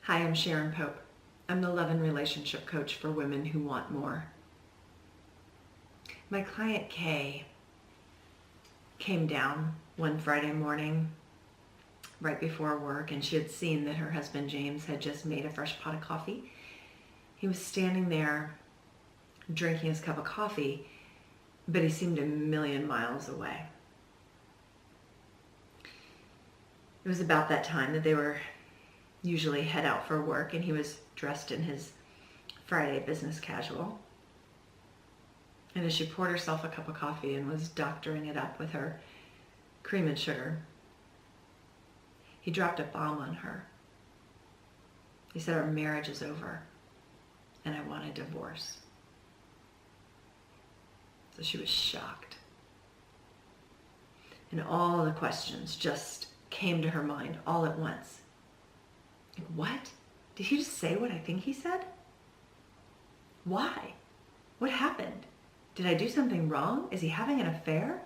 Hi, I'm Sharon Pope. I'm the love and relationship coach for women who want more. My client Kay came down one Friday morning right before work, and she had seen that her husband James had just made a fresh pot of coffee. He was standing there drinking his cup of coffee, but he seemed a million miles away. It was about that time that they were usually head out for work, and he was dressed in his Friday business casual. And as she poured herself a cup of coffee and was doctoring it up with her cream and sugar, he dropped a bomb on her. He said, "Our marriage is over and I want a divorce." So she was shocked. And all the questions just came to her mind all at once. Like, what? Did he just say what I think he said? Why? What happened? Did I do something wrong? Is he having an affair?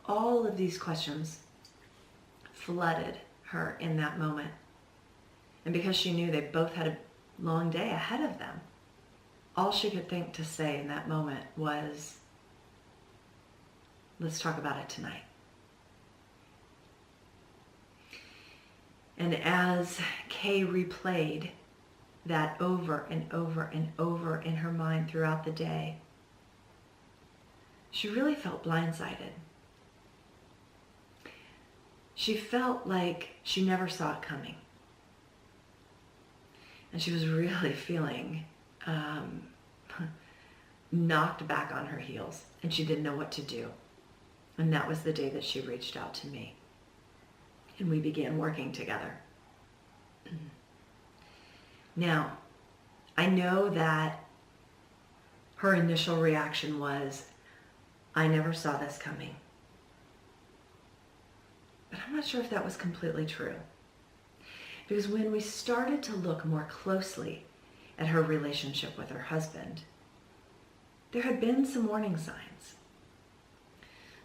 All of these questions flooded her in that moment. And because she knew they both had a long day ahead of them, all she could think to say in that moment was, "Let's talk about it tonight." And as Kay replayed that over and over and over in her mind throughout the day, she really felt blindsided. She felt like she never saw it coming. And she was really feeling knocked back on her heels, and she didn't know what to do. And that was the day that she reached out to me, and we began working together. Now, I know that her initial reaction was, "I never saw this coming." But I'm not sure if that was completely true. Because when we started to look more closely at her relationship with her husband, there had been some warning signs.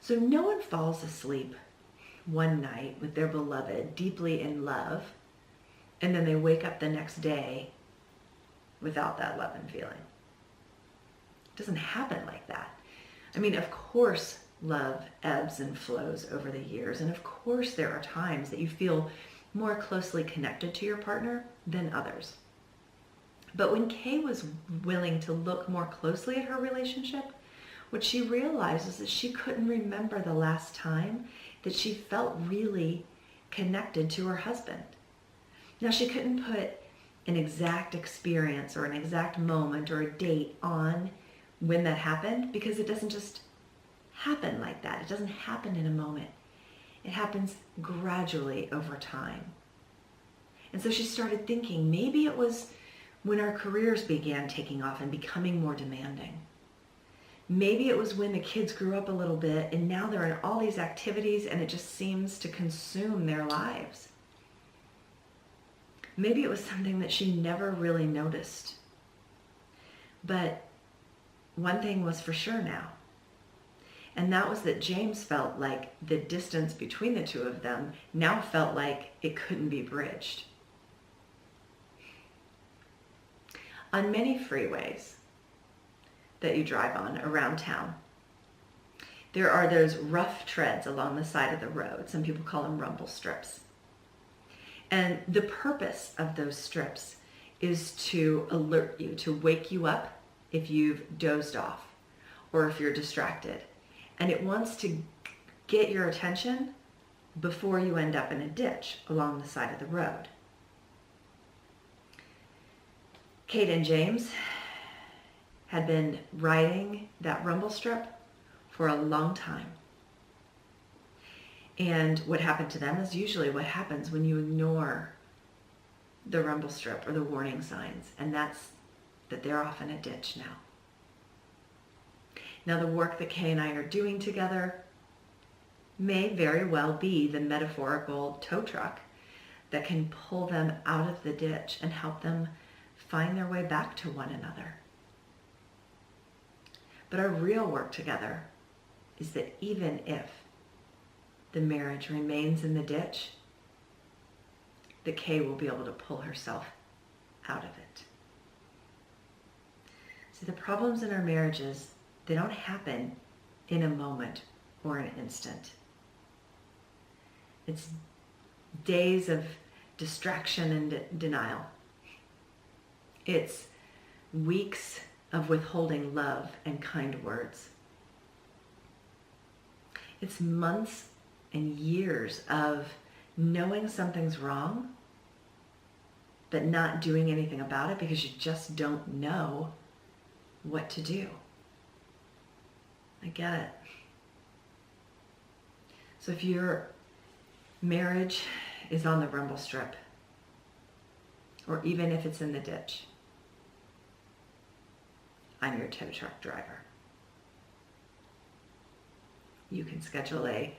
So no one falls asleep one night with their beloved, deeply in love, and then they wake up the next day without that love and feeling. It doesn't happen like that. I mean, of course, love ebbs and flows over the years, and of course there are times that you feel more closely connected to your partner than others. But when Kay was willing to look more closely at her relationship, what she realized is that she couldn't remember the last time that she felt really connected to her husband. Now, she couldn't put an exact experience or an exact moment or a date on when that happened, because it doesn't just happen like that. It doesn't happen in a moment. It happens gradually over time. And so she started thinking maybe it was when our careers began taking off and becoming more demanding. Maybe it was when the kids grew up a little bit and now they're in all these activities and it just seems to consume their lives. Maybe it was something that she never really noticed. But one thing was for sure now, and that was that James felt like the distance between the two of them now felt like it couldn't be bridged. On many freeways that you drive on around town, there are those rough treads along the side of the road. Some people call them rumble strips. And the purpose of those strips is to alert you, to wake you up if you've dozed off or if you're distracted. And it wants to get your attention before you end up in a ditch along the side of the road. Kate and James had been riding that rumble strip for a long time. And what happened to them is usually what happens when you ignore the rumble strip or the warning signs, and that's that they're off in a ditch now. Now, the work that Kay and I are doing together may very well be the metaphorical tow truck that can pull them out of the ditch and help them find their way back to one another. But our real work together is that even if the marriage remains in the ditch, that Kay will be able to pull herself out of it. See, the problems in our marriages, they don't happen in a moment or an instant. It's days of distraction and denial. It's weeks of withholding love and kind words. It's months and years of knowing something's wrong, but not doing anything about it because you just don't know what to do. I get it. So if your marriage is on the rumble strip, or even if it's in the ditch, I'm your tow truck driver. You can schedule a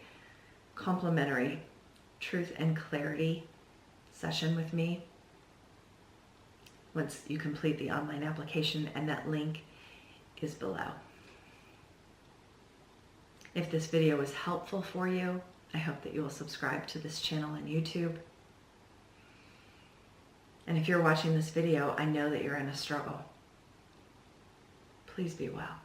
complimentary truth and clarity session with me once you complete the online application, and that link is below. If this video was helpful for you, I hope that you will subscribe to this channel on YouTube. And if you're watching this video, I know that you're in a struggle. Please be well.